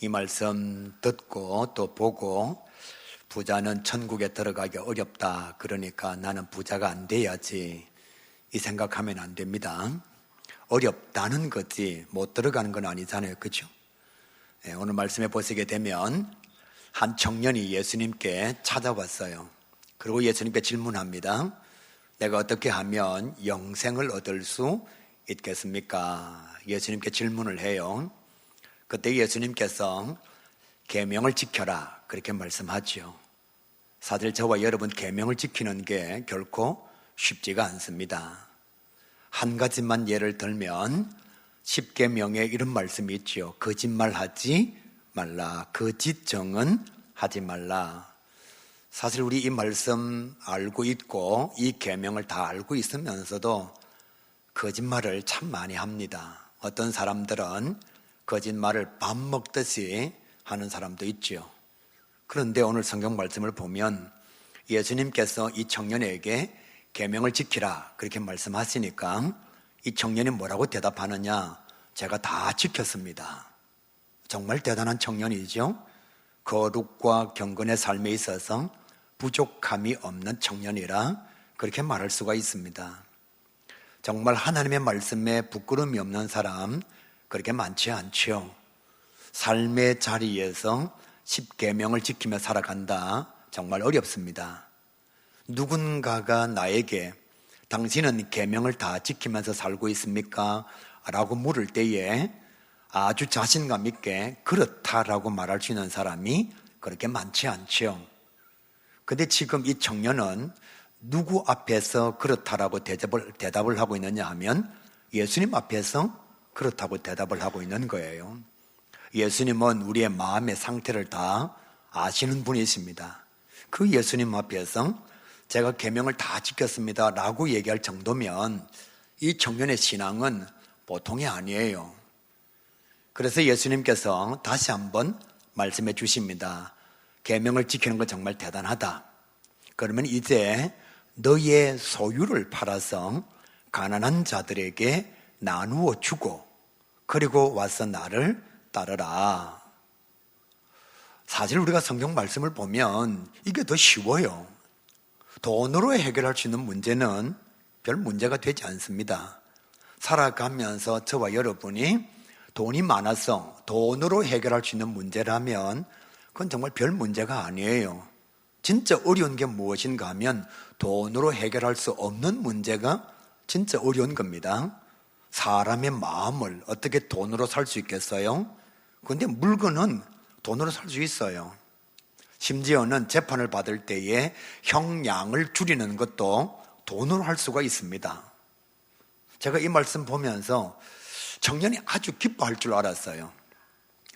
이 말씀 듣고 또 보고 부자는 천국에 들어가기 어렵다, 그러니까 나는 부자가 안 돼야지, 이 생각하면 안 됩니다. 어렵다는 거지 못 들어가는 건 아니잖아요, 그렇죠? 오늘 말씀에 보시게 되면 한 청년이 예수님께 찾아왔어요. 그리고 예수님께 질문합니다. 내가 어떻게 하면 영생을 얻을 수 있겠습니까? 예수님께 질문을 해요. 그때 예수님께서 계명을 지켜라, 그렇게 말씀하죠. 사실 저와 여러분 계명을 지키는 게 결코 쉽지가 않습니다. 한 가지만 예를 들면 10계명에 이런 말씀이 있죠. 거짓말하지 말라, 거짓정은 하지 말라. 사실 우리 이 말씀 알고 있고 이 계명을 다 알고 있으면서도 거짓말을 참 많이 합니다. 어떤 사람들은 거짓말을 밥 먹듯이 하는 사람도 있죠. 그런데 오늘 성경 말씀을 보면 예수님께서 이 청년에게 계명을 지키라, 그렇게 말씀하시니까 이 청년이 뭐라고 대답하느냐? 제가 다 지켰습니다. 정말 대단한 청년이죠. 거룩과 경건의 삶에 있어서 부족함이 없는 청년이라 그렇게 말할 수가 있습니다. 정말 하나님의 말씀에 부끄러움이 없는 사람 그렇게 많지 않죠. 삶의 자리에서 10계명을 지키며 살아간다, 정말 어렵습니다. 누군가가 나에게 당신은 계명을 다 지키면서 살고 있습니까? 라고 물을 때에 아주 자신감 있게 그렇다라고 말할 수 있는 사람이 그렇게 많지 않죠. 근데 지금 이 청년은 누구 앞에서 그렇다라고 대답을 하고 있느냐 하면 예수님 앞에서 그렇다고 대답을 하고 있는 거예요. 예수님은 우리의 마음의 상태를 다 아시는 분이십니다. 그 예수님 앞에서 제가 계명을 다 지켰습니다 라고 얘기할 정도면 이 청년의 신앙은 보통이 아니에요. 그래서 예수님께서 다시 한번 말씀해 주십니다. 계명을 지키는 건 정말 대단하다. 그러면 이제 너의 소유를 팔아서 가난한 자들에게 나누어 주고 그리고 와서 나를 따르라. 사실 우리가 성경 말씀을 보면 이게 더 쉬워요. 돈으로 해결할 수 있는 문제는 별 문제가 되지 않습니다. 살아가면서 저와 여러분이 돈이 많아서 돈으로 해결할 수 있는 문제라면 그건 정말 별 문제가 아니에요. 진짜 어려운 게 무엇인가 하면 돈으로 해결할 수 없는 문제가 진짜 어려운 겁니다. 사람의 마음을 어떻게 돈으로 살 수 있겠어요? 그런데 물건은 돈으로 살 수 있어요. 심지어는 재판을 받을 때에 형량을 줄이는 것도 돈으로 할 수가 있습니다. 제가 이 말씀 보면서 청년이 아주 기뻐할 줄 알았어요.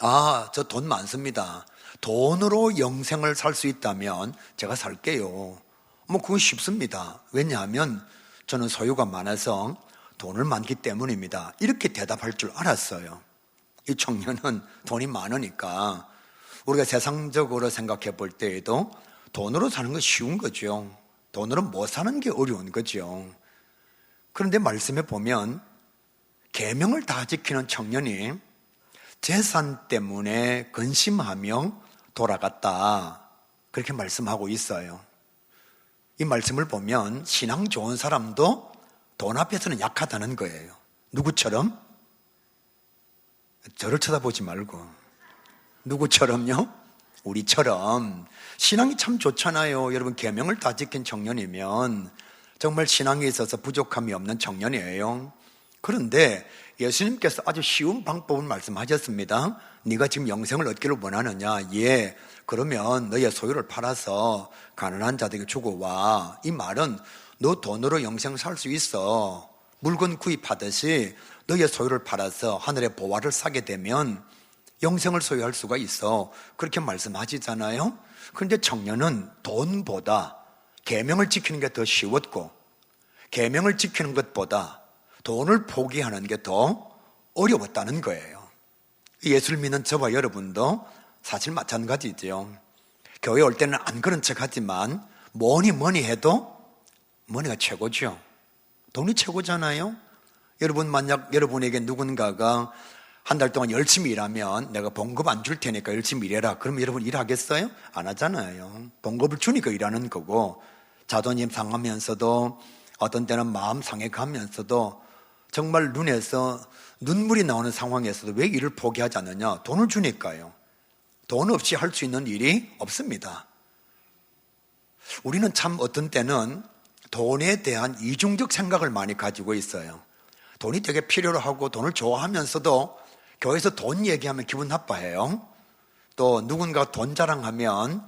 아, 저 돈 많습니다. 돈으로 영생을 살 수 있다면 제가 살게요. 그건 쉽습니다. 왜냐하면 저는 소유가 많아서 돈을 많기 때문입니다. 이렇게 대답할 줄 알았어요. 이 청년은 돈이 많으니까 우리가 세상적으로 생각해 볼 때에도 돈으로 사는 건 쉬운 거죠. 돈으로 못 사는 게 어려운 거죠. 그런데 말씀에 보면 계명을 다 지키는 청년이 재산 때문에 근심하며 돌아갔다, 그렇게 말씀하고 있어요. 이 말씀을 보면 신앙 좋은 사람도 돈 앞에서는 약하다는 거예요. 누구처럼? 저를 쳐다보지 말고 누구처럼요? 우리처럼. 신앙이 참 좋잖아요. 여러분, 계명을 다 지킨 청년이면 정말 신앙에 있어서 부족함이 없는 청년이에요. 그런데 예수님께서 아주 쉬운 방법을 말씀하셨습니다. 네가 지금 영생을 얻기를 원하느냐? 예. 그러면 너의 소유를 팔아서 가난한 자들에게 주고 와. 이 말은 너 돈으로 영생 살 수 있어. 물건 구입하듯이 너의 소유를 팔아서 하늘의 보화를 사게 되면 영생을 소유할 수가 있어. 그렇게 말씀하시잖아요. 그런데 청년은 돈보다 계명을 지키는 게 더 쉬웠고 계명을 지키는 것보다 돈을 포기하는 게 더 어려웠다는 거예요. 예수를 믿는 저와 여러분도 사실 마찬가지죠. 교회 올 때는 안 그런 척 하지만 뭐니 해도 머니가 최고죠. 돈이 최고잖아요. 여러분, 만약 여러분에게 누군가가 한 달 동안 열심히 일하면 내가 봉급 안 줄 테니까 열심히 일해라. 그럼 여러분 일하겠어요? 안 하잖아요. 봉급을 주니까 일하는 거고, 자존심 상하면서도 어떤 때는 마음 상해가면서도 정말 눈에서 눈물이 나오는 상황에서도 왜 일을 포기하지 않느냐? 돈을 주니까요. 돈 없이 할 수 있는 일이 없습니다. 우리는 참 어떤 때는 돈에 대한 이중적 생각을 많이 가지고 있어요. 돈이 되게 필요로 하고 돈을 좋아하면서도 교회에서 돈 얘기하면 기분 나빠해요. 또 누군가 돈 자랑하면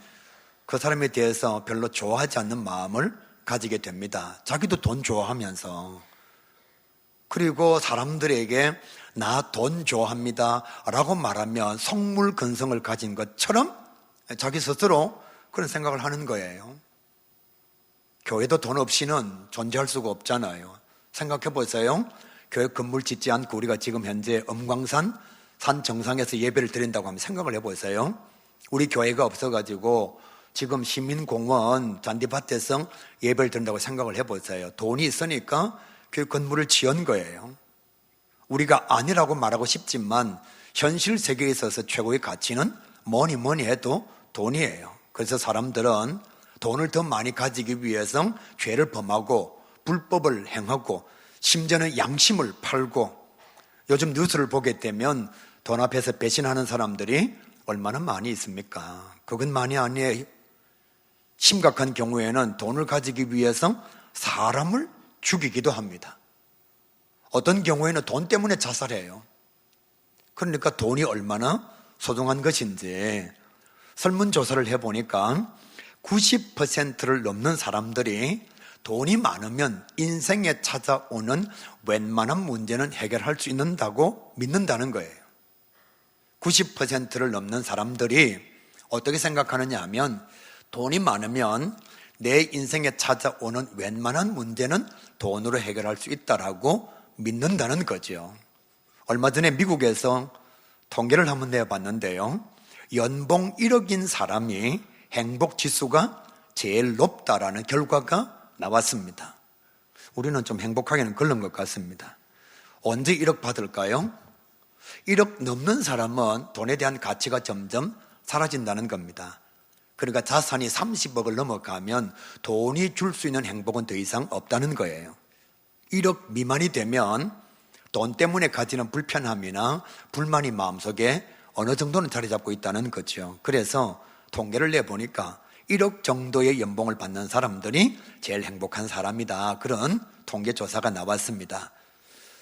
그 사람에 대해서 별로 좋아하지 않는 마음을 가지게 됩니다. 자기도 돈 좋아하면서. 그리고 사람들에게 나 돈 좋아합니다 라고 말하면 성물건성을 가진 것처럼 자기 스스로 그런 생각을 하는 거예요. 교회도 돈 없이는 존재할 수가 없잖아요. 생각해 보세요. 교회 건물 짓지 않고 우리가 지금 현재 엄광산 산 정상에서 예배를 드린다고 하면 생각을 해보세요. 우리 교회가 없어가지고 지금 시민공원 잔디밭에서 예배를 드린다고 생각을 해보세요. 돈이 있으니까 그 건물을 지은 거예요. 우리가 아니라고 말하고 싶지만 현실 세계에 있어서 최고의 가치는 뭐니 해도 돈이에요. 그래서 사람들은 돈을 더 많이 가지기 위해서 죄를 범하고 불법을 행하고 심지어는 양심을 팔고, 요즘 뉴스를 보게 되면 돈 앞에서 배신하는 사람들이 얼마나 많이 있습니까? 그건 많이 아니에요. 심각한 경우에는 돈을 가지기 위해서 사람을 죽이기도 합니다. 어떤 경우에는 돈 때문에 자살해요. 그러니까 돈이 얼마나 소중한 것인지 설문조사를 해보니까 90%를 넘는 사람들이 돈이 많으면 인생에 찾아오는 웬만한 문제는 해결할 수 있는다고 믿는다는 거예요. 90%를 넘는 사람들이 어떻게 생각하느냐 하면 돈이 많으면 내 인생에 찾아오는 웬만한 문제는 돈으로 해결할 수 있다라고 믿는다는 거죠. 얼마 전에 미국에서 통계를 한번 내봤는데요. 연봉 1억인 사람이 행복 지수가 제일 높다라는 결과가 나왔습니다. 우리는 좀 행복하게는 그런 것 같습니다. 언제 1억 받을까요? 1억 넘는 사람은 돈에 대한 가치가 점점 사라진다는 겁니다. 그러니까 자산이 30억을 넘어가면 돈이 줄 수 있는 행복은 더 이상 없다는 거예요. 1억 미만이 되면 돈 때문에 가지는 불편함이나 불만이 마음속에 어느 정도는 자리 잡고 있다는 거죠. 그래서 통계를 내보니까 1억 정도의 연봉을 받는 사람들이 제일 행복한 사람이다. 그런 통계조사가 나왔습니다.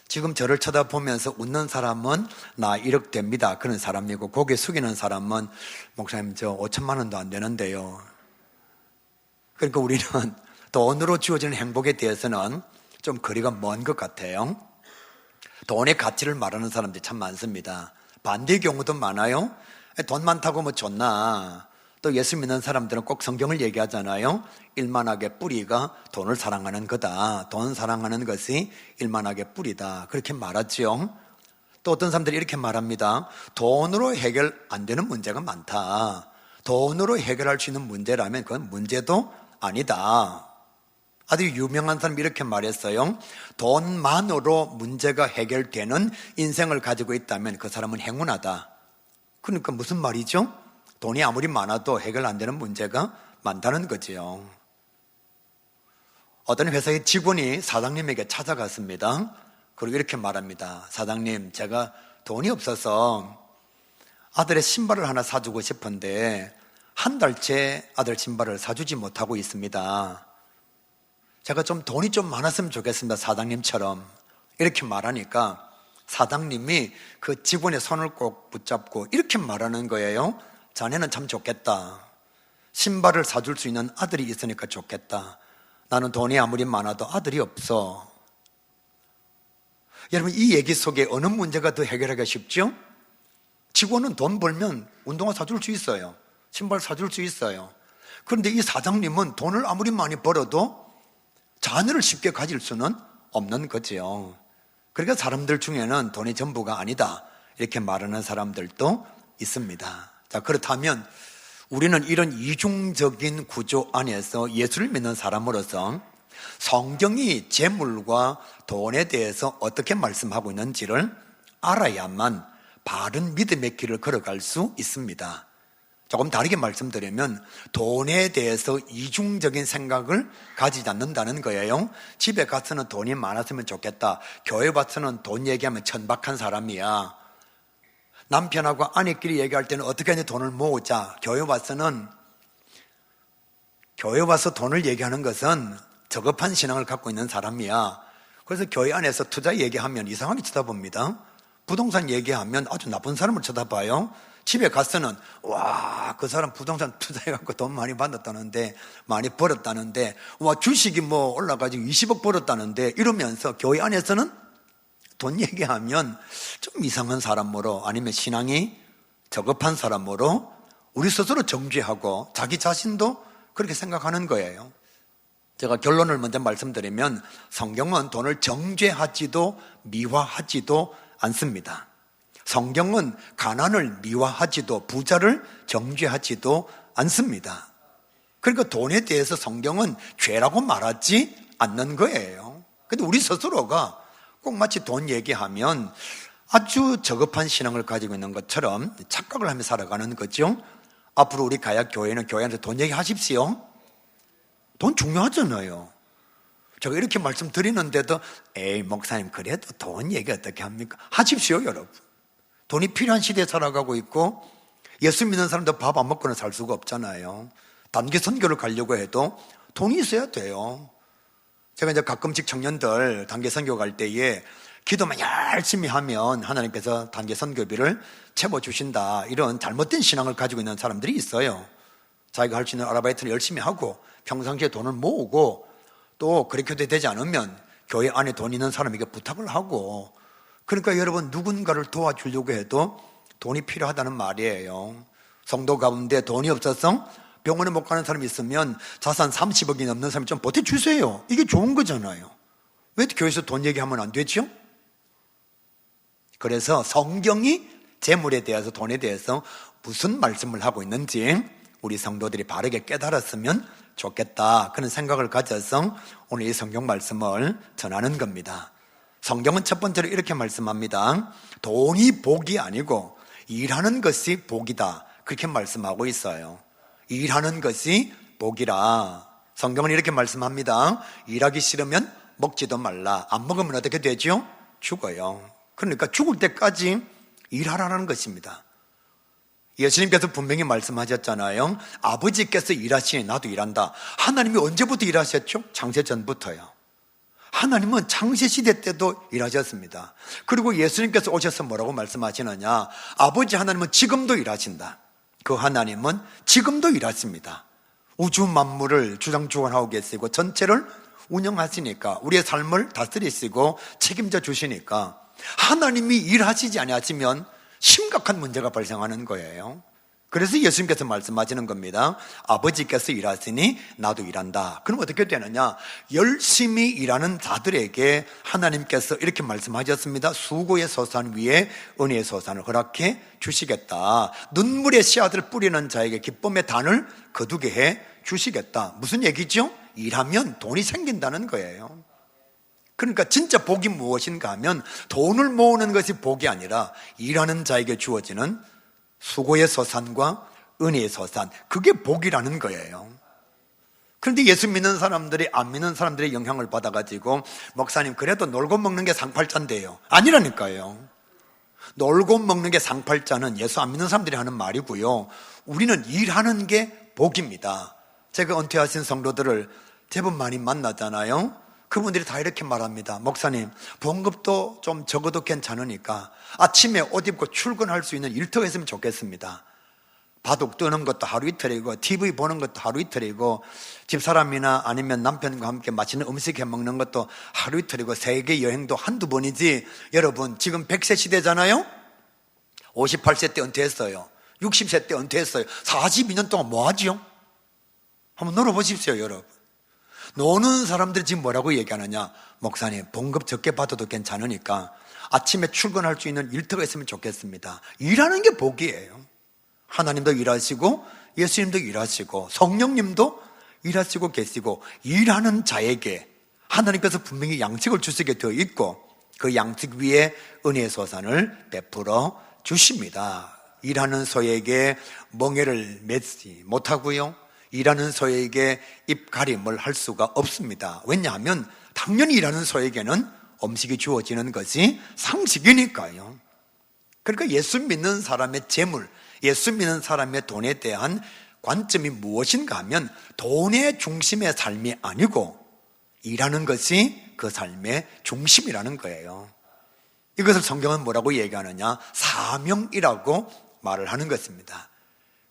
지금 저를 쳐다보면서 웃는 사람은 나 1억 됩니다. 그런 사람이고, 고개 숙이는 사람은 목사님 저 5천만 원도 안 되는데요. 그러니까 우리는 돈으로 주어지는 행복에 대해서는 좀 거리가 먼 것 같아요. 돈의 가치를 말하는 사람들이 참 많습니다. 반대의 경우도 많아요. 돈 많다고 뭐 좋나. 또 예수 믿는 사람들은 꼭 성경을 얘기하잖아요. 일만하게 뿌리가 돈을 사랑하는 거다. 돈 사랑하는 것이 일만하게 뿌리다. 그렇게 말하죠. 또 어떤 사람들이 이렇게 말합니다. 돈으로 해결 안 되는 문제가 많다. 돈으로 해결할 수 있는 문제라면 그건 문제도 아니다. 아주 유명한 사람이 이렇게 말했어요. 돈만으로 문제가 해결되는 인생을 가지고 있다면 그 사람은 행운하다. 그러니까 무슨 말이죠? 돈이 아무리 많아도 해결 안 되는 문제가 많다는 거지요. 어떤 회사의 직원이 사장님에게 찾아갔습니다. 그리고 이렇게 말합니다. 사장님, 제가 돈이 없어서 아들의 신발을 하나 사주고 싶은데 한 달째 아들 신발을 사주지 못하고 있습니다. 제가 좀 돈이 좀 많았으면 좋겠습니다. 사장님처럼. 이렇게 말하니까 사장님이 그 직원의 손을 꼭 붙잡고 이렇게 말하는 거예요. 자네는 참 좋겠다. 신발을 사줄 수 있는 아들이 있으니까 좋겠다. 나는 돈이 아무리 많아도 아들이 없어. 여러분, 이 얘기 속에 어느 문제가 더 해결하기가 쉽죠? 직원은 돈 벌면 운동화 사줄 수 있어요. 신발 사줄 수 있어요. 그런데 이 사장님은 돈을 아무리 많이 벌어도 자녀를 쉽게 가질 수는 없는 거죠. 그러니까 사람들 중에는 돈이 전부가 아니다, 이렇게 말하는 사람들도 있습니다. 자, 그렇다면 우리는 이런 이중적인 구조 안에서 예수를 믿는 사람으로서 성경이 재물과 돈에 대해서 어떻게 말씀하고 있는지를 알아야만 바른 믿음의 길을 걸어갈 수 있습니다. 조금 다르게 말씀드리면 돈에 대해서 이중적인 생각을 가지지 않는다는 거예요. 집에 가서는 돈이 많았으면 좋겠다. 교회 와서는 돈 얘기하면 천박한 사람이야. 남편하고 아내끼리 얘기할 때는 어떻게 하냐 돈을 모으자. 교회 와서 돈을 얘기하는 것은 저급한 신앙을 갖고 있는 사람이야. 그래서 교회 안에서 투자 얘기하면 이상하게 쳐다봅니다. 부동산 얘기하면 아주 나쁜 사람을 쳐다봐요. 집에 가서는 와, 그 사람 부동산 투자해갖고 돈 많이 받았다는데, 많이 벌었다는데, 와, 주식이 뭐 올라가지고 20억 벌었다는데, 이러면서 교회 안에서는 돈 얘기하면 좀 이상한 사람으로, 아니면 신앙이 저급한 사람으로 우리 스스로 정죄하고 자기 자신도 그렇게 생각하는 거예요. 제가 결론을 먼저 말씀드리면 성경은 돈을 정죄하지도 미화하지도 않습니다. 성경은 가난을 미화하지도 부자를 정죄하지도 않습니다. 그러니까 돈에 대해서 성경은 죄라고 말하지 않는 거예요. 근데 우리 스스로가 꼭 마치 돈 얘기하면 아주 저급한 신앙을 가지고 있는 것처럼 착각을 하며 살아가는 거죠. 앞으로 우리 가야 교회는 교회한테 돈 얘기하십시오. 돈 중요하잖아요. 제가 이렇게 말씀드리는데도 에이 목사님 그래도 돈 얘기 어떻게 합니까? 하십시오 여러분. 돈이 필요한 시대에 살아가고 있고 예수 믿는 사람도 밥 안 먹고는 살 수가 없잖아요. 단기 선교를 가려고 해도 돈이 있어야 돼요. 제가 이제 가끔씩 청년들 단기 선교 갈 때에 기도만 열심히 하면 하나님께서 단기 선교비를 채워주신다, 이런 잘못된 신앙을 가지고 있는 사람들이 있어요. 자기가 할 수 있는 아르바이트를 열심히 하고 평상시에 돈을 모으고 또 그렇게 되지 않으면 교회 안에 돈 있는 사람에게 부탁을 하고, 그러니까 여러분 누군가를 도와주려고 해도 돈이 필요하다는 말이에요. 성도 가운데 돈이 없어서 병원에 못 가는 사람이 있으면 자산 30억이 넘는 사람이 좀 보태주세요. 이게 좋은 거잖아요. 왜 교회에서 돈 얘기하면 안 되죠? 그래서 성경이 재물에 대해서, 돈에 대해서 무슨 말씀을 하고 있는지 우리 성도들이 바르게 깨달았으면 좋겠다, 그런 생각을 가져서 오늘 이 성경 말씀을 전하는 겁니다. 성경은 첫 번째로 이렇게 말씀합니다. 돈이 복이 아니고 일하는 것이 복이다, 그렇게 말씀하고 있어요. 일하는 것이 복이라. 성경은 이렇게 말씀합니다. 일하기 싫으면 먹지도 말라. 안 먹으면 어떻게 되죠? 죽어요. 그러니까 죽을 때까지 일하라는 것입니다. 예수님께서 분명히 말씀하셨잖아요. 아버지께서 일하시니 나도 일한다. 하나님이 언제부터 일하셨죠? 창세전부터요. 하나님은 창세시대 때도 일하셨습니다. 그리고 예수님께서 오셔서 뭐라고 말씀하시느냐? 아버지 하나님은 지금도 일하신다. 그 하나님은 지금도 일하십니다. 우주 만물을 주장주관하고 계시고 전체를 운영하시니까, 우리의 삶을 다스리시고 책임져 주시니까 하나님이 일하시지 아니하시면 심각한 문제가 발생하는 거예요. 그래서 예수님께서 말씀하시는 겁니다. 아버지께서 일하시니 나도 일한다. 그럼 어떻게 되느냐? 열심히 일하는 자들에게 하나님께서 이렇게 말씀하셨습니다. 수고의 소산 위에 은혜의 소산을 허락해 주시겠다. 눈물의 씨앗을 뿌리는 자에게 기쁨의 단을 거두게 해 주시겠다. 무슨 얘기죠? 일하면 돈이 생긴다는 거예요. 그러니까 진짜 복이 무엇인가 하면 돈을 모으는 것이 복이 아니라 일하는 자에게 주어지는 수고의 소산과 은혜의 소산, 그게 복이라는 거예요. 그런데 예수 믿는 사람들이 안 믿는 사람들의 영향을 받아가지고 목사님 그래도 놀고 먹는 게 상팔자인데요. 아니라니까요. 놀고 먹는 게 상팔자는 예수 안 믿는 사람들이 하는 말이고요. 우리는 일하는 게 복입니다. 제가 은퇴하신 성도들을 제법 많이 만나잖아요. 그분들이 다 이렇게 말합니다. 목사님, 봉급도 좀 적어도 괜찮으니까 아침에 옷 입고 출근할 수 있는 일터가 있으면 좋겠습니다. 바둑 뜨는 것도 하루 이틀이고 TV 보는 것도 하루 이틀이고 집사람이나 아니면 남편과 함께 맛있는 음식 해 먹는 것도 하루 이틀이고 세계 여행도 한두 번이지. 여러분 지금 100세 시대잖아요. 58세 때 은퇴했어요. 60세 때 은퇴했어요. 42년 동안 뭐 하지요? 한번 놀아보십시오 여러분. 노는 사람들이 지금 뭐라고 얘기하느냐? 목사님 봉급 적게 받아도 괜찮으니까 아침에 출근할 수 있는 일터가 있으면 좋겠습니다. 일하는 게 복이에요. 하나님도 일하시고 예수님도 일하시고 성령님도 일하시고 계시고, 일하는 자에게 하나님께서 분명히 양식을 주시게 되어 있고 그 양식 위에 은혜의 소산을 베풀어 주십니다. 일하는 소에게 멍에를 매지 못하고요, 일하는 소에게 입가림을 할 수가 없습니다. 왜냐하면 당연히 일하는 소에게는 음식이 주어지는 것이 상식이니까요. 그러니까 예수 믿는 사람의 재물, 예수 믿는 사람의 돈에 대한 관점이 무엇인가 하면 돈의 중심의 삶이 아니고 일하는 것이 그 삶의 중심이라는 거예요. 이것을 성경은 뭐라고 얘기하느냐? 사명이라고 말을 하는 것입니다.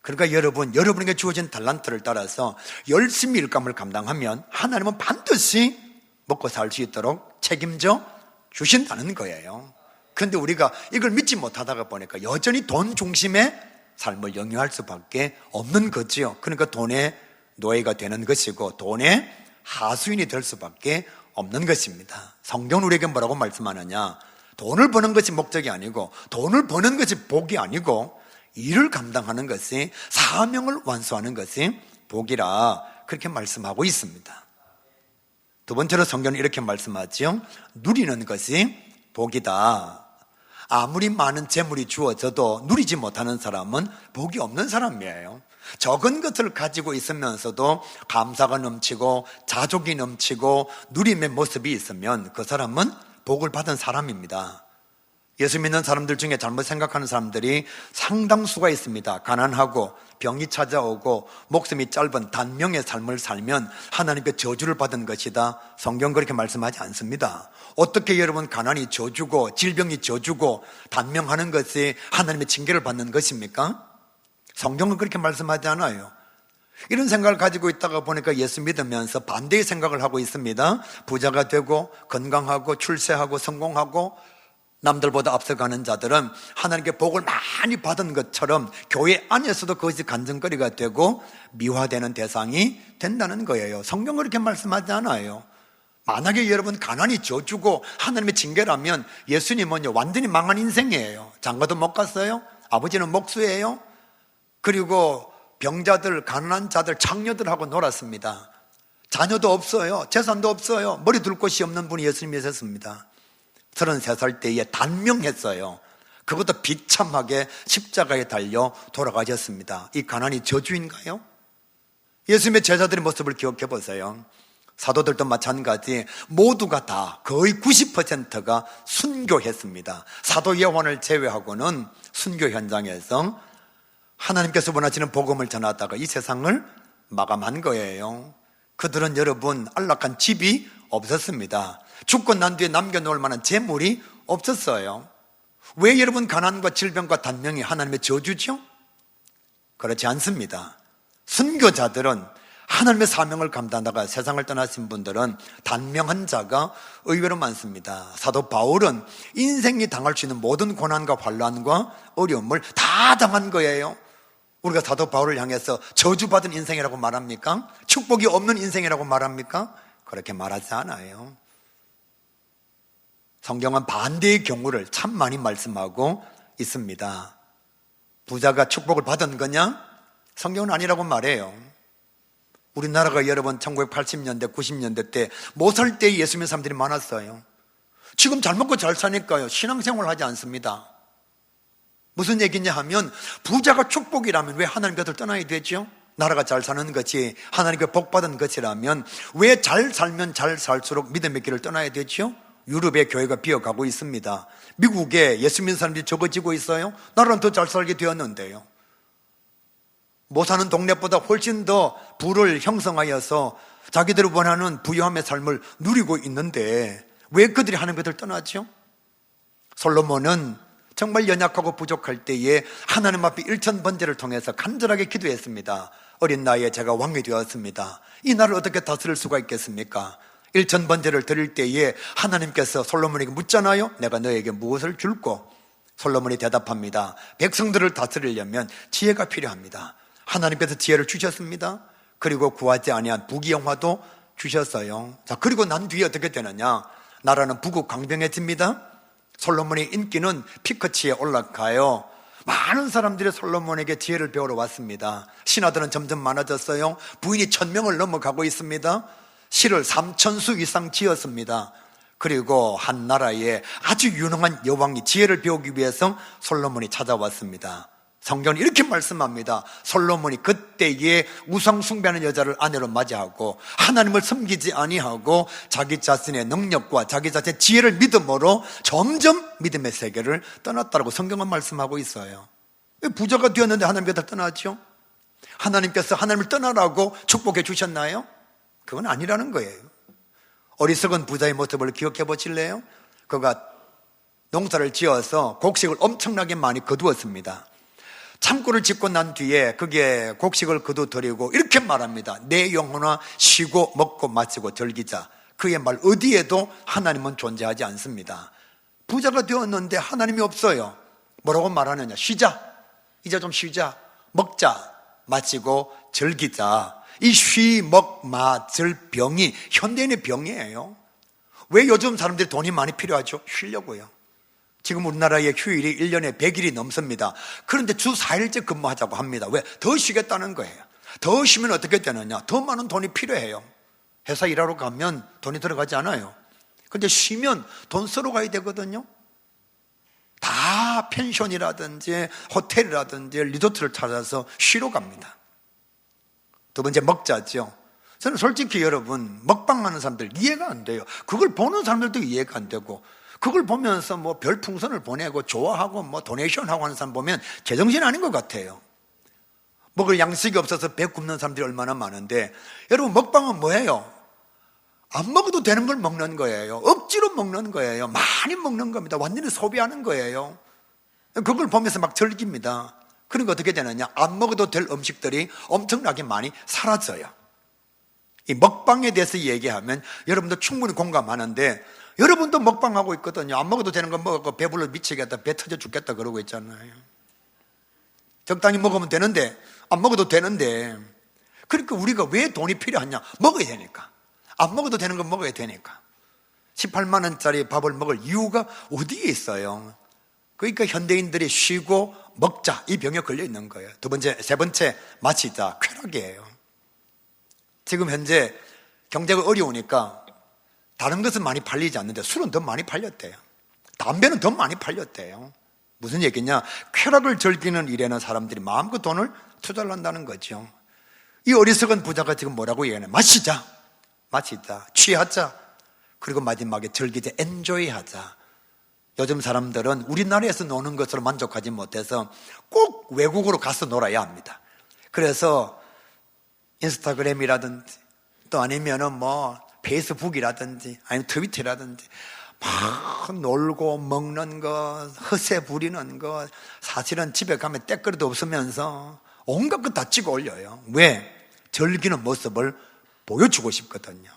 그러니까 여러분에게 주어진 달란트를 따라서 열심히 일감을 감당하면 하나님은 반드시 먹고 살 수 있도록 책임져 주신다는 거예요. 그런데 우리가 이걸 믿지 못하다가 보니까 여전히 돈 중심의 삶을 영위할 수밖에 없는 거지요. 그러니까 돈의 노예가 되는 것이고 돈의 하수인이 될 수밖에 없는 것입니다. 성경은 우리에게 뭐라고 말씀하느냐? 돈을 버는 것이 목적이 아니고, 돈을 버는 것이 복이 아니고, 일을 감당하는 것이, 사명을 완수하는 것이 복이라 그렇게 말씀하고 있습니다. 두 번째로 성경은 이렇게 말씀하죠. 누리는 것이 복이다. 아무리 많은 재물이 주어져도 누리지 못하는 사람은 복이 없는 사람이에요. 적은 것을 가지고 있으면서도 감사가 넘치고 자족이 넘치고 누림의 모습이 있으면 그 사람은 복을 받은 사람입니다. 예수 믿는 사람들 중에 잘못 생각하는 사람들이 상당수가 있습니다. 가난하고 병이 찾아오고 목숨이 짧은 단명의 삶을 살면 하나님께 저주를 받은 것이다. 성경 그렇게 말씀하지 않습니다. 어떻게 여러분 가난이 저주고 질병이 저주고 단명하는 것이 하나님의 징계를 받는 것입니까? 성경은 그렇게 말씀하지 않아요. 이런 생각을 가지고 있다가 보니까 예수 믿으면서 반대의 생각을 하고 있습니다. 부자가 되고 건강하고 출세하고 성공하고 남들보다 앞서가는 자들은 하나님께 복을 많이 받은 것처럼 교회 안에서도 그것이 간증거리가 되고 미화되는 대상이 된다는 거예요. 성경은 그렇게 말씀하지 않아요. 만약에 여러분 가난이 저주고 하나님의 징계라면 예수님은요 완전히 망한 인생이에요. 장가도 못 갔어요. 아버지는 목수예요. 그리고 병자들, 가난한 자들, 창녀들하고 놀았습니다. 자녀도 없어요. 재산도 없어요. 머리 둘 곳이 없는 분이 예수님이셨습니다. 33살 때에 단명했어요. 그것도 비참하게 십자가에 달려 돌아가셨습니다. 이 가난이 저주인가요? 예수님의 제자들의 모습을 기억해 보세요. 사도들도 마찬가지 모두가 다 거의 90%가 순교했습니다. 사도 요한을 제외하고는 순교 현장에서 하나님께서 원하시는 복음을 전하다가 이 세상을 마감한 거예요. 그들은 여러분 안락한 집이 없었습니다. 죽고 난 뒤에 남겨놓을 만한 재물이 없었어요. 왜 여러분 가난과 질병과 단명이 하나님의 저주죠? 그렇지 않습니다. 순교자들은 하나님의 사명을 감당하다가 세상을 떠나신 분들은 단명한 자가 의외로 많습니다. 사도 바울은 인생이 당할 수 있는 모든 고난과 환난과 어려움을 다 당한 거예요. 우리가 사도 바울을 향해서 저주받은 인생이라고 말합니까? 축복이 없는 인생이라고 말합니까? 그렇게 말하지 않아요. 성경은 반대의 경우를 참 많이 말씀하고 있습니다. 부자가 축복을 받은 거냐? 성경은 아니라고 말해요. 우리나라가 여러분 1980년대, 90년대 때 못 살 때 예수 믿는 사람들이 많았어요. 지금 잘 먹고 잘 사니까요 신앙생활을 하지 않습니다. 무슨 얘기냐 하면 부자가 축복이라면 왜 하나님 곁을 떠나야 되죠? 나라가 잘 사는 것이 하나님께 복받은 것이라면 왜 잘 살면 잘 살수록 믿음의 길을 떠나야 되죠? 유럽의 교회가 비어가고 있습니다. 미국에 예수 믿는 사람들이 적어지고 있어요. 나라는 더 잘 살게 되었는데요. 못 사는 동네보다 훨씬 더 부를 형성하여서 자기들이 원하는 부유함의 삶을 누리고 있는데 왜 그들이 하나님 곁을 떠나죠? 솔로몬은 정말 연약하고 부족할 때에 하나님 앞에 일천번제를 통해서 간절하게 기도했습니다. 어린 나이에 제가 왕이 되었습니다. 이 나라를 어떻게 다스릴 수가 있겠습니까? 일천번제를 드릴 때에 하나님께서 솔로몬에게 묻잖아요. 내가 너에게 무엇을 줄꼬? 솔로몬이 대답합니다. 백성들을 다스리려면 지혜가 필요합니다. 하나님께서 지혜를 주셨습니다. 그리고 구하지 아니한 부귀영화도 주셨어요. 자, 그리고 난 뒤에 어떻게 되느냐? 나라는 부국강병해집니다. 솔로몬의 인기는 피크치에 올라가요. 많은 사람들이 솔로몬에게 지혜를 배우러 왔습니다. 신하들은 점점 많아졌어요. 부인이 1000명을 넘어가고 있습니다. 시를 3000수 이상 지었습니다. 그리고 한 나라에 아주 유능한 여왕이 지혜를 배우기 위해서 솔로몬이 찾아왔습니다. 성경은 이렇게 말씀합니다. 솔로몬이 그때에 우상 숭배하는 여자를 아내로 맞이하고 하나님을 섬기지 아니하고 자기 자신의 능력과 자기 자신의 지혜를 믿음으로 점점 믿음의 세계를 떠났다고 성경은 말씀하고 있어요. 부자가 되었는데 하나님께서 떠나죠? 하나님께서 하나님을 떠나라고 축복해 주셨나요? 그건 아니라는 거예요. 어리석은 부자의 모습을 기억해 보실래요? 그가 농사를 지어서 곡식을 엄청나게 많이 거두었습니다. 창고를 짓고 난 뒤에 거기에 곡식을 거두드리고 이렇게 말합니다. 내 영혼아 쉬고 먹고 마시고 즐기자. 그의 말 어디에도 하나님은 존재하지 않습니다. 부자가 되었는데 하나님이 없어요. 뭐라고 말하느냐? 쉬자. 이제 좀 쉬자. 먹자. 마시고 즐기자. 이 쉬, 먹, 마, 절 병이 현대인의 병이에요. 왜 요즘 사람들이 돈이 많이 필요하죠? 쉬려고요. 지금 우리나라의 휴일이 1년에 100일이 넘습니다. 그런데 주 4일째 근무하자고 합니다. 왜? 더 쉬겠다는 거예요. 더 쉬면 어떻게 되느냐? 더 많은 돈이 필요해요. 회사 일하러 가면 돈이 들어가지 않아요. 그런데 쉬면 돈 쓰러 가야 되거든요. 다 펜션이라든지 호텔이라든지 리조트를 찾아서 쉬러 갑니다. 두 번째 먹자죠. 저는 솔직히 여러분 먹방하는 사람들 이해가 안 돼요. 그걸 보는 사람들도 이해가 안 되고 그걸 보면서 뭐 별풍선을 보내고 좋아하고 뭐 도네이션하고 하는 사람 보면 제정신 아닌 것 같아요. 먹을 양식이 없어서 배 굶는 사람들이 얼마나 많은데 여러분 먹방은 뭐예요? 안 먹어도 되는 걸 먹는 거예요. 억지로 먹는 거예요. 많이 먹는 겁니다. 완전히 소비하는 거예요. 그걸 보면서 막 즐깁니다. 그러니까 어떻게 되느냐? 안 먹어도 될 음식들이 엄청나게 많이 사라져요. 이 먹방에 대해서 얘기하면 여러분도 충분히 공감하는데 여러분도 먹방하고 있거든요. 안 먹어도 되는 거 먹고 배불러 미치겠다, 배 터져 죽겠다 그러고 있잖아요. 적당히 먹으면 되는데 안 먹어도 되는데 그러니까 우리가 왜 돈이 필요하냐? 먹어야 되니까. 안 먹어도 되는 건 먹어야 되니까. 18만 원짜리 밥을 먹을 이유가 어디에 있어요? 그러니까 현대인들이 쉬고 먹자 이 병에 걸려 있는 거예요. 두 번째, 세 번째 마시자 쾌락이에요. 지금 현재 경제가 어려우니까 다른 것은 많이 팔리지 않는데 술은 더 많이 팔렸대요. 담배는 더 많이 팔렸대요. 무슨 얘기냐? 쾌락을 즐기는 일에는 사람들이 마음껏 돈을 투자를 한다는 거죠. 이 어리석은 부자가 지금 뭐라고 얘기하냐? 마시자, 취하자, 그리고 마지막에 즐기자, 엔조이하자. 요즘 사람들은 우리나라에서 노는 것으로 만족하지 못해서 꼭 외국으로 가서 놀아야 합니다. 그래서 인스타그램이라든지 또 아니면은 뭐 페이스북이라든지 아니면 트위터라든지 막 놀고 먹는 것, 허세 부리는 것, 사실은 집에 가면 때거리도 없으면서 온갖 것 다 찍어 올려요. 왜? 즐기는 모습을 보여주고 싶거든요.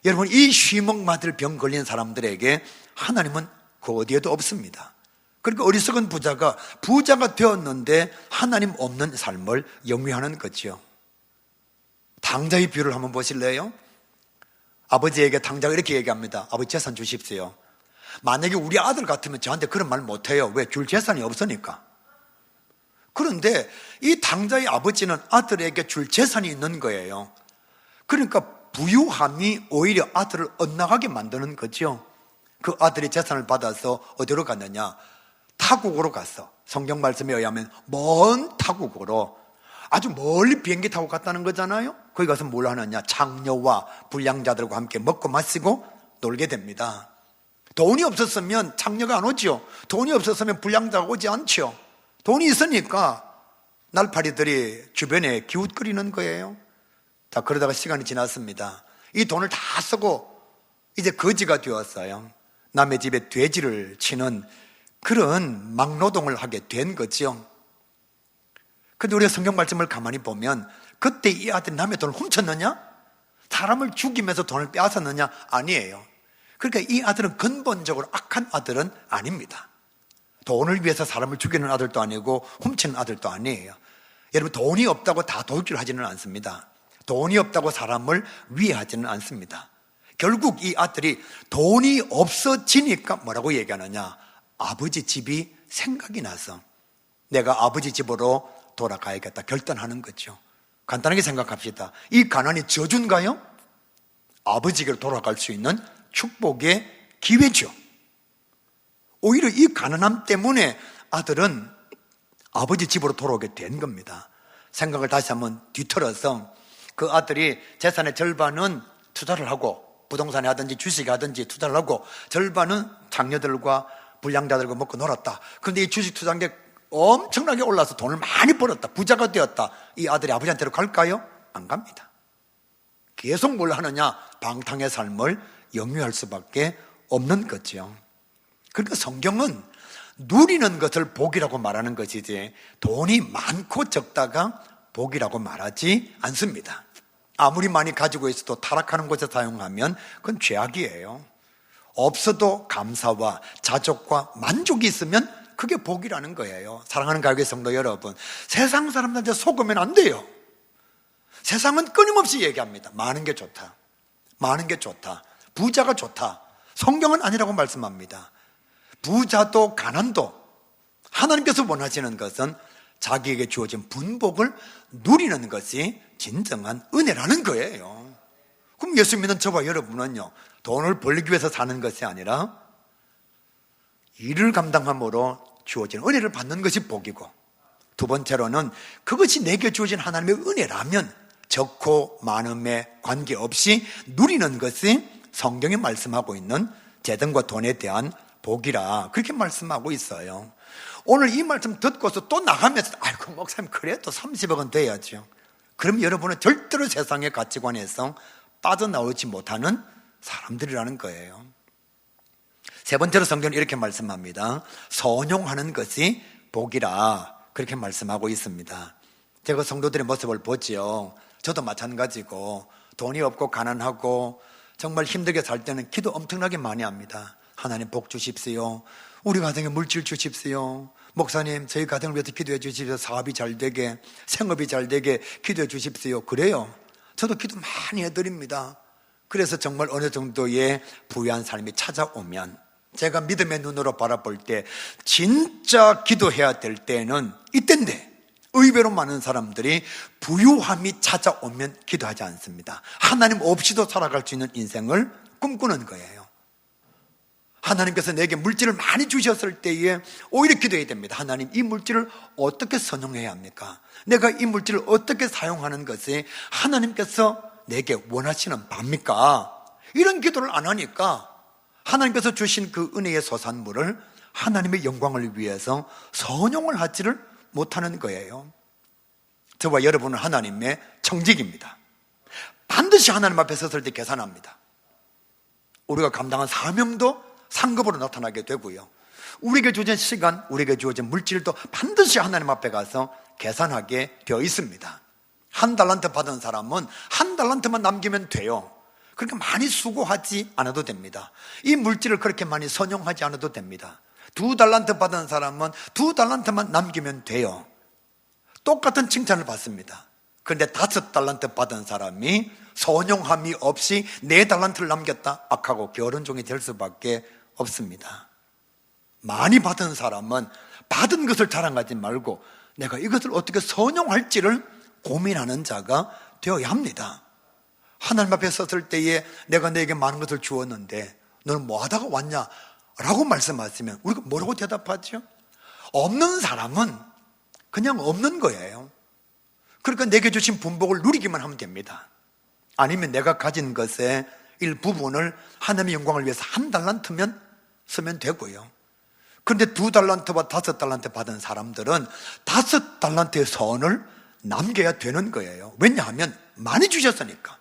여러분, 이 쉬먹마들 병 걸린 사람들에게 하나님은 그 어디에도 없습니다. 그러니까 어리석은 부자가 되었는데 하나님 없는 삶을 영위하는 거죠. 당자의 비유를 한번 보실래요? 아버지에게 당자가 이렇게 얘기합니다. 아버지 재산 주십시오. 만약에 우리 아들 같으면 저한테 그런 말 못해요. 왜? 줄 재산이 없으니까. 그런데 이 당자의 아버지는 아들에게 줄 재산이 있는 거예요. 그러니까 부유함이 오히려 아들을 엇나가게 만드는 거죠. 그 아들이 재산을 받아서 어디로 갔느냐? 타국으로 갔어. 성경 말씀에 의하면 먼 타국으로 아주 멀리 비행기 타고 갔다는 거잖아요. 거기 가서 뭘 하느냐? 장녀와 불량자들과 함께 먹고 마시고 놀게 됩니다. 돈이 없었으면 장녀가 안 오죠. 돈이 없었으면 불량자가 오지 않죠. 돈이 있으니까 날파리들이 주변에 기웃거리는 거예요. 자, 그러다가 시간이 지났습니다. 이 돈을 다 쓰고 이제 거지가 되었어요. 남의 집에 돼지를 치는 그런 막노동을 하게 된 거죠. 근데 우리가 성경 말씀을 가만히 보면 그때 이 아들이 남의 돈을 훔쳤느냐? 사람을 죽이면서 돈을 빼앗았느냐? 아니에요. 그러니까 이 아들은 근본적으로 악한 아들은 아닙니다. 돈을 위해서 사람을 죽이는 아들도 아니고 훔치는 아들도 아니에요. 여러분, 돈이 없다고 다 도둑질 하지는 않습니다. 돈이 없다고 사람을 위해하지는 않습니다. 결국 이 아들이 돈이 없어지니까 뭐라고 얘기하느냐? 아버지 집이 생각이 나서 내가 아버지 집으로 돌아가야겠다 결단하는 거죠. 간단하게 생각합시다. 이 가난이 저주인가요? 아버지에게로 돌아갈 수 있는 축복의 기회죠. 오히려 이 가난함 때문에 아들은 아버지 집으로 돌아오게 된 겁니다. 생각을 다시 한번 뒤틀어서 그 아들이 재산의 절반은 투자를 하고 부동산에 하든지 주식에 하든지 투자를 하고 절반은 장녀들과 불량자들과 먹고 놀았다. 그런데 이 주식 투자한 게 엄청나게 올라서 돈을 많이 벌었다. 부자가 되었다. 이 아들이 아버지한테로 갈까요? 안 갑니다. 계속 뭘 하느냐? 방탕의 삶을 영위할 수밖에 없는 거죠. 그러니까 성경은 누리는 것을 복이라고 말하는 것이지 돈이 많고 적다가 복이라고 말하지 않습니다. 아무리 많이 가지고 있어도 타락하는 곳에 사용하면 그건 죄악이에요. 없어도 감사와 자족과 만족이 있으면 그게 복이라는 거예요. 사랑하는 가요계 성도 여러분, 세상 사람들한테 속으면 안 돼요. 세상은 끊임없이 얘기합니다. 많은 게 좋다, 많은 게 좋다, 부자가 좋다. 성경은 아니라고 말씀합니다. 부자도 가난도 하나님께서 원하시는 것은 자기에게 주어진 분복을 누리는 것이 진정한 은혜라는 거예요. 그럼 예수 믿는 저와 여러분은요, 돈을 벌기 위해서 사는 것이 아니라 일을 감당함으로 주어진 은혜를 받는 것이 복이고, 두 번째로는 그것이 내게 주어진 하나님의 은혜라면 적고 많음에 관계없이 누리는 것이 성경이 말씀하고 있는 재능과 돈에 대한 복이라 그렇게 말씀하고 있어요. 오늘 이 말씀 듣고서 또 나가면서 아이고 목사님 그래도 30억은 돼야죠. 그럼 여러분은 절대로 세상의 가치관에서 빠져나오지 못하는 사람들이라는 거예요. 세 번째로 성경은 이렇게 말씀합니다. 선용하는 것이 복이라 그렇게 말씀하고 있습니다. 제가 성도들의 모습을 보지요. 저도 마찬가지고 돈이 없고 가난하고 정말 힘들게 살 때는 기도 엄청나게 많이 합니다. 하나님 복 주십시오. 우리 가정에 물질 주십시오. 목사님 저희 가정을 위해서 기도해 주십시오. 사업이 잘 되게, 생업이 잘 되게 기도해 주십시오. 그래요. 저도 기도 많이 해드립니다. 그래서 정말 어느 정도의 부유한 삶이 찾아오면 제가 믿음의 눈으로 바라볼 때 진짜 기도해야 될 때는 이때인데, 의외로 많은 사람들이 부유함이 찾아오면 기도하지 않습니다. 하나님 없이도 살아갈 수 있는 인생을 꿈꾸는 거예요. 하나님께서 내게 물질을 많이 주셨을 때에 오히려 기도해야 됩니다. 하나님 이 물질을 어떻게 선용해야 합니까? 내가 이 물질을 어떻게 사용하는 것이 하나님께서 내게 원하시는 바입니까? 이런 기도를 안 하니까 하나님께서 주신 그 은혜의 소산물을 하나님의 영광을 위해서 선용을 하지를 못하는 거예요. 저와 여러분은 하나님의 청직입니다. 반드시 하나님 앞에 섰을 때 계산합니다. 우리가 감당한 사명도 상급으로 나타나게 되고요, 우리에게 주어진 시간, 우리에게 주어진 물질도 반드시 하나님 앞에 가서 계산하게 되어 있습니다. 한 달란트 받은 사람은 한 달란트만 남기면 돼요. 그렇게 많이 수고하지 않아도 됩니다. 이 물질을 그렇게 많이 선용하지 않아도 됩니다. 2달란트 받은 사람은 2달란트만 남기면 돼요. 똑같은 칭찬을 받습니다. 그런데 5달란트 받은 사람이 선용함이 없이 4달란트를 남겼다? 악하고 게으른 종이 될 수밖에 없습니다. 많이 받은 사람은 받은 것을 자랑하지 말고 내가 이것을 어떻게 선용할지를 고민하는 자가 되어야 합니다. 하나님 앞에 섰을 때에 내가 너에게 많은 것을 주었는데 너는 뭐 하다가 왔냐? 라고 말씀하시면 우리가 뭐라고 대답하죠? 없는 사람은 그냥 없는 거예요. 그러니까 내게 주신 분복을 누리기만 하면 됩니다. 아니면 내가 가진 것의 일부분을 하나님의 영광을 위해서 1달란트면 쓰면 되고요. 그런데 2달란트와 5달란트 받은 사람들은 5달란트의 선을 남겨야 되는 거예요. 왜냐하면 많이 주셨으니까.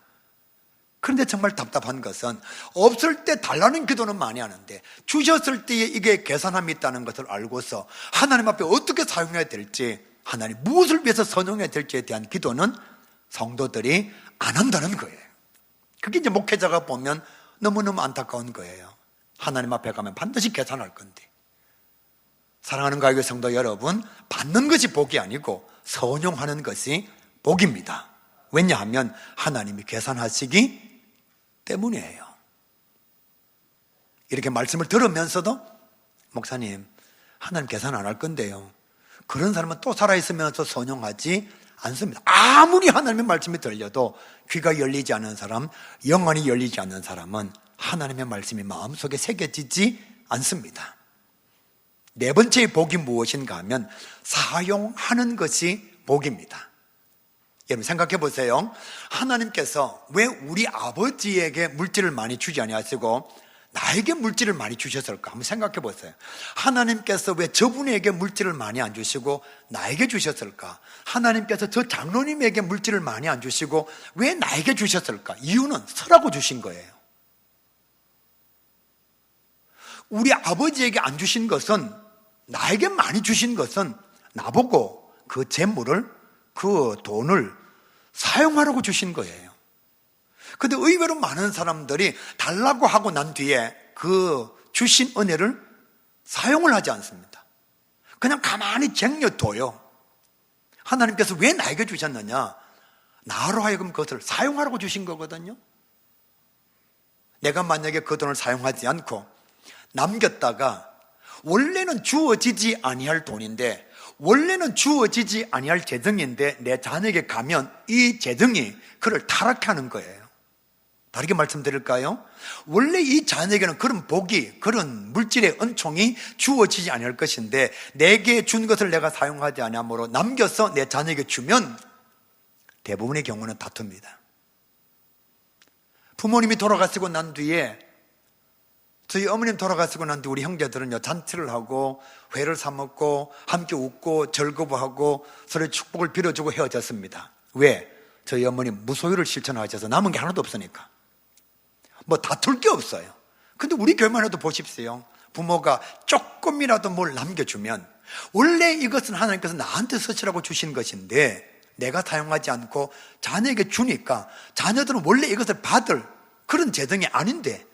그런데 정말 답답한 것은 없을 때 달라는 기도는 많이 하는데 주셨을 때에 이게 계산함이 있다는 것을 알고서 하나님 앞에 어떻게 사용해야 될지, 하나님 무엇을 위해서 선용해야 될지에 대한 기도는 성도들이 안 한다는 거예요. 그게 이제 목회자가 보면 너무너무 안타까운 거예요. 하나님 앞에 가면 반드시 계산할 건데. 사랑하는 가요계 성도 여러분, 받는 것이 복이 아니고 선용하는 것이 복입니다. 왜냐하면 하나님이 계산하시기 때문이에요. 이렇게 말씀을 들으면서도 목사님 하나님 계산 안 할 건데요, 그런 사람은 또 살아있으면서 선용하지 않습니다. 아무리 하나님의 말씀이 들려도 귀가 열리지 않은 사람, 영안이 열리지 않는 사람은 하나님의 말씀이 마음속에 새겨지지 않습니다. 네 번째의 복이 무엇인가 하면 사용하는 것이 복입니다. 여러분 생각해 보세요. 하나님께서 왜 우리 아버지에게 물질을 많이 주지 아니하시고 나에게 물질을 많이 주셨을까? 한번 생각해 보세요. 하나님께서 왜 저분에게 물질을 많이 안 주시고 나에게 주셨을까? 하나님께서 저 장로님에게 물질을 많이 안 주시고 왜 나에게 주셨을까? 이유는 서라고 주신 거예요. 우리 아버지에게 안 주신 것은, 나에게 많이 주신 것은 나보고 그 재물을, 그 돈을 사용하라고 주신 거예요. 근데 의외로 많은 사람들이 달라고 하고 난 뒤에 그 주신 은혜를 사용을 하지 않습니다. 그냥 가만히 쟁여둬요. 하나님께서 왜 나에게 주셨느냐? 나로 하여금 그것을 사용하라고 주신 거거든요. 내가 만약에 그 돈을 사용하지 않고 남겼다가 원래는 주어지지 아니할 돈인데, 원래는 주어지지 아니할 재정인데 내 자녀에게 가면 이 재정이 그를 타락해 하는 거예요. 다르게 말씀드릴까요? 원래 이 자녀에게는 그런 복이, 그런 물질의 은총이 주어지지 아니할 것인데 내게 준 것을 내가 사용하지 아니함으로 남겨서 내 자녀에게 주면 대부분의 경우는 다툽니다. 부모님이 돌아가시고 난 뒤에, 저희 어머님 돌아가시고 난 뒤에 우리 형제들은요, 잔치를 하고 회를 사 먹고 함께 웃고 즐거워하고 서로의 축복을 빌어주고 헤어졌습니다. 왜? 저희 어머님 무소유를 실천하셔서 남은 게 하나도 없으니까. 뭐 다툴 게 없어요. 근데 우리 교회만 해도 보십시오. 부모가 조금이라도 뭘 남겨주면 원래 이것은 하나님께서 나한테 쓰시라고 주신 것인데 내가 사용하지 않고 자녀에게 주니까 자녀들은 원래 이것을 받을 그런 재정이 아닌데,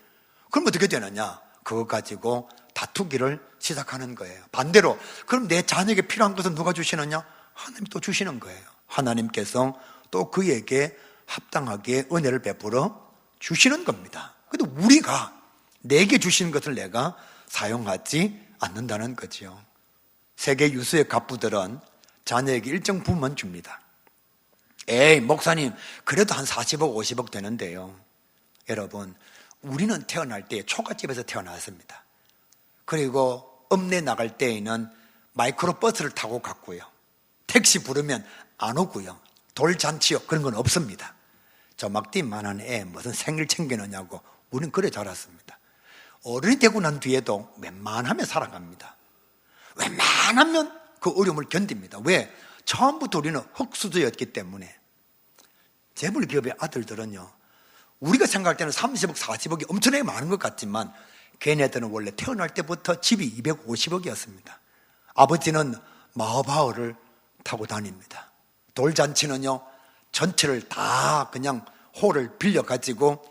그럼 어떻게 되느냐? 그거 가지고 다투기를 시작하는 거예요. 반대로 그럼 내 자녀에게 필요한 것은 누가 주시느냐? 하나님이 또 주시는 거예요. 하나님께서 또 그에게 합당하게 은혜를 베풀어 주시는 겁니다. 근데 우리가 내게 주신 것을 내가 사용하지 않는다는 거죠. 세계 유수의 갑부들은 자녀에게 일정 부분 줍니다. 에이, 목사님, 그래도 한 40억, 50억 되는데요. 여러분, 우리는 태어날 때 초가집에서 태어났습니다. 그리고 읍내 나갈 때에는 마이크로버스를 타고 갔고요. 택시 부르면 안 오고요. 돌잔치요, 그런 건 없습니다. 조막띠만한 애 무슨 생일 챙기느냐고 우리는 그래 자랐습니다. 어른이 되고 난 뒤에도 웬만하면 살아갑니다. 웬만하면 그 어려움을 견딥니다. 왜? 처음부터 우리는 흙수저였기 때문에. 재물기업의 아들들은요, 우리가 생각할 때는 30억, 40억이 엄청나게 많은 것 같지만 걔네들은 원래 태어날 때부터 집이 250억이었습니다. 아버지는 마하바흐를 타고 다닙니다. 돌잔치는요, 전체를 다 그냥 홀을 빌려가지고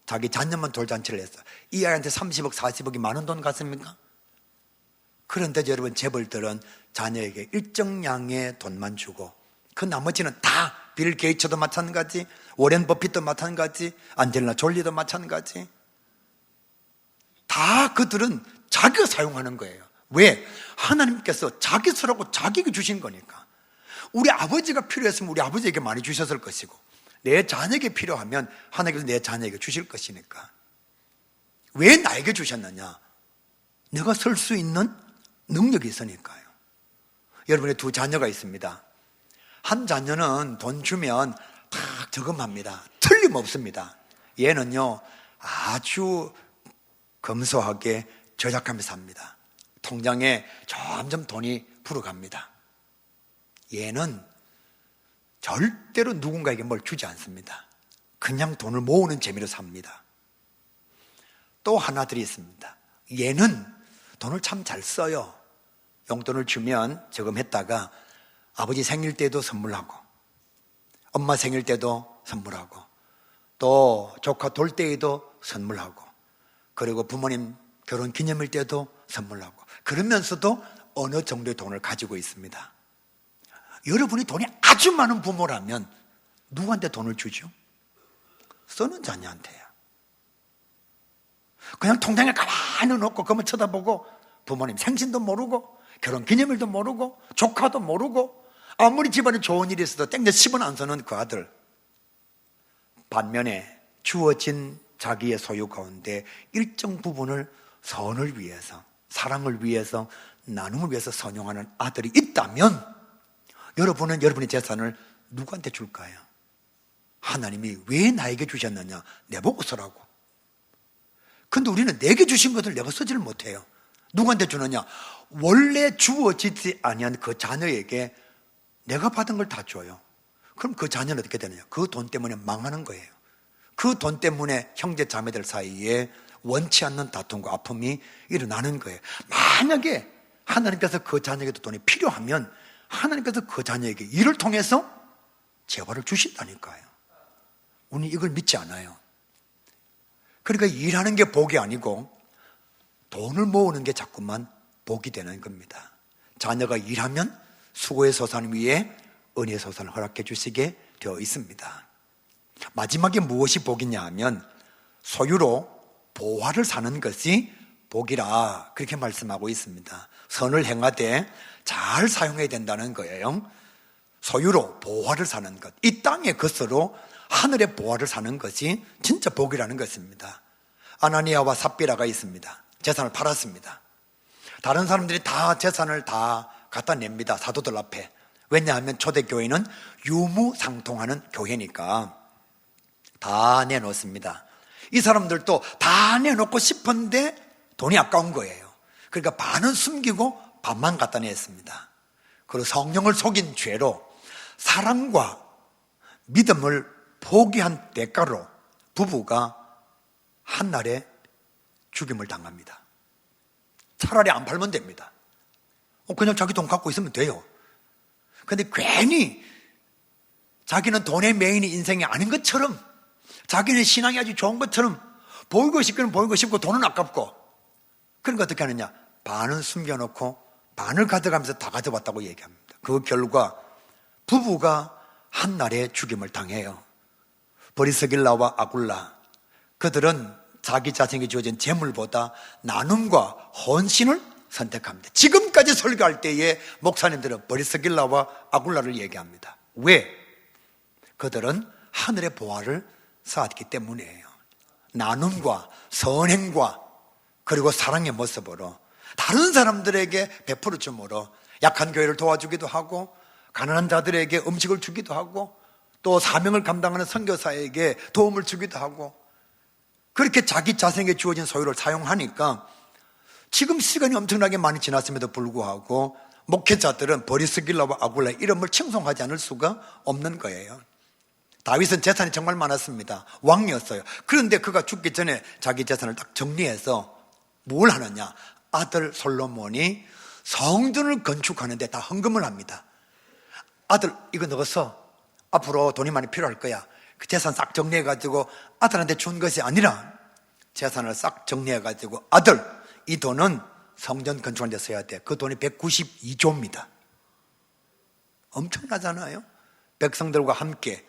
자기 자녀만 돌잔치를 했어요. 이 아이한테 30억, 40억이 많은 돈 같습니까? 그런데 여러분, 재벌들은 자녀에게 일정량의 돈만 주고 그 나머지는 다 빌 게이츠도 마찬가지, 워렌 버핏도 마찬가지, 안젤리나 졸리도 마찬가지, 다 그들은 자기가 사용하는 거예요. 왜? 하나님께서 자기 쓰라고 자기에게 주신 거니까. 우리 아버지가 필요했으면 우리 아버지에게 많이 주셨을 것이고, 내 자녀에게 필요하면 하나님께서 내 자녀에게 주실 것이니까. 왜 나에게 주셨느냐? 내가 쓸 수 있는 능력이 있으니까요. 여러분의 두 자녀가 있습니다. 한 자녀는 돈 주면 딱 저금합니다. 틀림없습니다. 얘는요, 아주 검소하게 절약하면서 삽니다. 통장에 점점 돈이 불어갑니다. 얘는 절대로 누군가에게 뭘 주지 않습니다. 그냥 돈을 모으는 재미로 삽니다. 또 하나들이 있습니다. 얘는 돈을 참 잘 써요. 용돈을 주면 저금했다가 아버지 생일 때도 선물하고, 엄마 생일 때도 선물하고, 또 조카 돌 때에도 선물하고, 그리고 부모님 결혼 기념일 때도 선물하고, 그러면서도 어느 정도의 돈을 가지고 있습니다. 여러분이 돈이 아주 많은 부모라면 누구한테 돈을 주죠? 쓰는 자녀한테요. 그냥 통장에 가만히 놓고 그만 쳐다보고 부모님 생신도 모르고 결혼 기념일도 모르고 조카도 모르고 아무리 집안에 좋은 일이 있어도 땡겨 10원 안 쓰는 그 아들. 반면에 주어진 자기의 소유 가운데 일정 부분을 선을 위해서, 사랑을 위해서, 나눔을 위해서 선용하는 아들이 있다면 여러분은 여러분의 재산을 누구한테 줄까요? 하나님이 왜 나에게 주셨느냐? 내보고 쓰라고. 근데 우리는 내게 주신 것을 내가 쓰지를 못해요. 누구한테 주느냐? 원래 주어지지 아니한 그 자녀에게 내가 받은 걸 다 줘요. 그럼 그 자녀는 어떻게 되느냐? 그 돈 때문에 망하는 거예요. 그 돈 때문에 형제 자매들 사이에 원치 않는 다툼과 아픔이 일어나는 거예요. 만약에 하나님께서 그 자녀에게도 돈이 필요하면 하나님께서 그 자녀에게 이를 통해서 재화를 주신다니까요. 우리는 이걸 믿지 않아요. 그러니까 일하는 게 복이 아니고 돈을 모으는 게 자꾸만 복이 되는 겁니다. 자녀가 일하면 수고의 소산 위에 은혜의 소산을 허락해 주시게 되어 있습니다. 마지막에 무엇이 복이냐 하면 소유로 보화를 사는 것이 복이라 그렇게 말씀하고 있습니다. 선을 행하되 잘 사용해야 된다는 거예요. 소유로 보화를 사는 것, 이 땅의 것으로 하늘의 보화를 사는 것이 진짜 복이라는 것입니다. 아나니아와 삽비라가 있습니다. 재산을 팔았습니다. 다른 사람들이 다 재산을 다 갖다 냅니다. 사도들 앞에. 왜냐하면 초대교회는 유무상통하는 교회니까 다 내놓습니다. 이 사람들도 다 내놓고 싶은데 돈이 아까운 거예요. 그러니까 반은 숨기고 반만 갖다 냈습니다. 그리고 성령을 속인 죄로 사랑과 믿음을 포기한 대가로 부부가 한날에 죽임을 당합니다. 차라리 안 팔면 됩니다. 그냥 자기 돈 갖고 있으면 돼요. 근데 괜히 자기는 돈의 메인이 인생이 아닌 것처럼, 자기는 신앙이 아주 좋은 것처럼 보이고 싶기는 보이고 싶고 돈은 아깝고, 그러니까 어떻게 하느냐? 반은 숨겨놓고 반을 가져가면서 다 가져왔다고 얘기합니다. 그 결과 부부가 한날에 죽임을 당해요. 브리스길라와 아굴라, 그들은 자기 자신에게 주어진 재물보다 나눔과 헌신을 선택합니다. 지금까지 설교할 때에 목사님들은 브리스길라와 아굴라를 얘기합니다. 왜? 그들은 하늘의 보화를 쌓았기 때문이에요. 나눔과 선행과 그리고 사랑의 모습으로 다른 사람들에게 베풀어 줌으로 약한 교회를 도와주기도 하고, 가난한 자들에게 음식을 주기도 하고, 또 사명을 감당하는 선교사에게 도움을 주기도 하고, 그렇게 자기 자신에게 주어진 소유를 사용하니까 지금 시간이 엄청나게 많이 지났음에도 불구하고 목회자들은 브리스길라와 아굴라 이름을 칭송하지 않을 수가 없는 거예요. 다윗은 재산이 정말 많았습니다. 왕이었어요. 그런데 그가 죽기 전에 자기 재산을 딱 정리해서 뭘 하느냐? 아들 솔로몬이 성전을 건축하는데 다 헌금을 합니다. 아들, 이거 넣어서 앞으로 돈이 많이 필요할 거야. 그 재산 싹 정리해가지고 아들한테 준 것이 아니라 재산을 싹 정리해가지고, 아들, 이 돈은 성전 건축하는 데 써야 돼. 그 돈이 192조입니다. 엄청나잖아요. 백성들과 함께.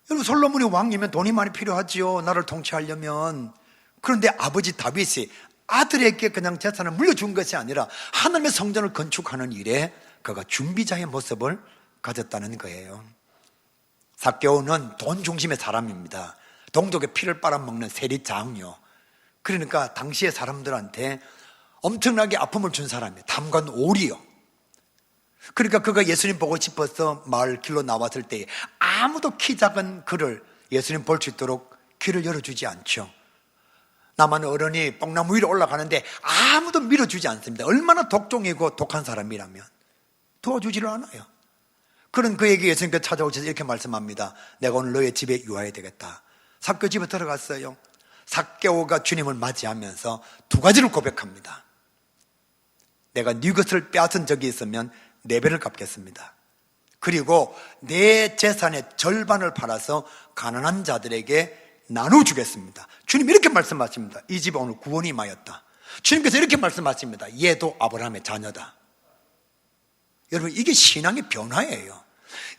여러분, 솔로몬이 왕이면 돈이 많이 필요하지요. 나를 통치하려면. 그런데 아버지 다윗이 아들에게 그냥 재산을 물려준 것이 아니라 하나님의 성전을 건축하는 일에 그가 준비자의 모습을 가졌다는 거예요. 삭개오는 돈 중심의 사람입니다. 동족의 피를 빨아먹는 세리장요. 그러니까 당시의 사람들한테 엄청나게 아픔을 준 사람이에요. 탐관오리요. 그러니까 그가 예수님 보고 싶어서 마을 길로 나왔을 때 아무도 키 작은 그를 예수님 볼 수 있도록 길을 열어주지 않죠. 남한 어른이 뽕나무 위로 올라가는데 아무도 밀어주지 않습니다. 얼마나 독종이고 독한 사람이라면 도와주지를 않아요. 그런 그에게 예수님께서 찾아오셔서 이렇게 말씀합니다. 내가 오늘 너의 집에 유하해야 되겠다. 삭개오 집에 들어갔어요. 삭개오가 주님을 맞이하면서 두 가지를 고백합니다. 내가 네 것을 빼앗은 적이 있으면 4배를 갚겠습니다. 그리고 내 재산의 절반을 팔아서 가난한 자들에게 나눠주겠습니다. 주님 이렇게 말씀하십니다. 이 집에 오늘 구원이 임하였다. 주님께서 이렇게 말씀하십니다. 얘도 아브라함의 자녀다. 여러분, 이게 신앙의 변화예요.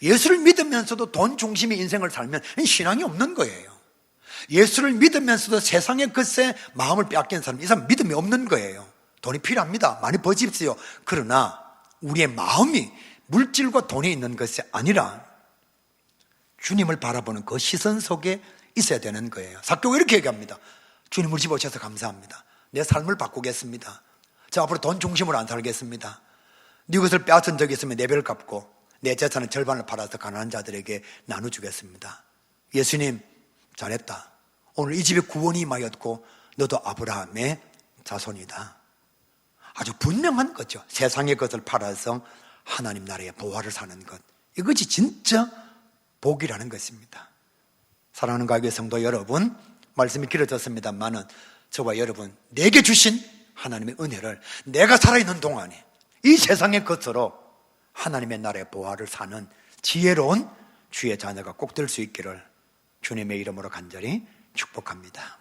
예수를 믿으면서도 돈 중심의 인생을 살면 신앙이 없는 거예요. 예수를 믿으면서도 세상의 것에 마음을 빼앗긴 사람, 이 사람 믿음이 없는 거예요. 돈이 필요합니다. 많이 버십시오. 그러나 우리의 마음이 물질과 돈이 있는 것이 아니라 주님을 바라보는 그 시선 속에 있어야 되는 거예요. 사도가 이렇게 얘기합니다. 주님을 집어주셔서 감사합니다. 내 삶을 바꾸겠습니다. 저 앞으로 돈 중심으로 안 살겠습니다. 네 것을 빼앗은 적이 있으면 내 배를 갚고 내 재산의 절반을 팔아서 가난한 자들에게 나눠주겠습니다. 예수님 잘했다. 오늘 이 집에 구원이 임하였고 너도 아브라함의 자손이다. 아주 분명한 거죠. 세상의 것을 팔아서 하나님 나라의 보화를 사는 것, 이것이 진짜 복이라는 것입니다. 사랑하는 가교회 성도 여러분, 말씀이 길어졌습니다만은 저와 여러분, 내게 주신 하나님의 은혜를 내가 살아있는 동안에 이 세상의 것으로 하나님의 나라의 보화를 사는 지혜로운 주의 자녀가 꼭 될 수 있기를 주님의 이름으로 간절히 축복합니다.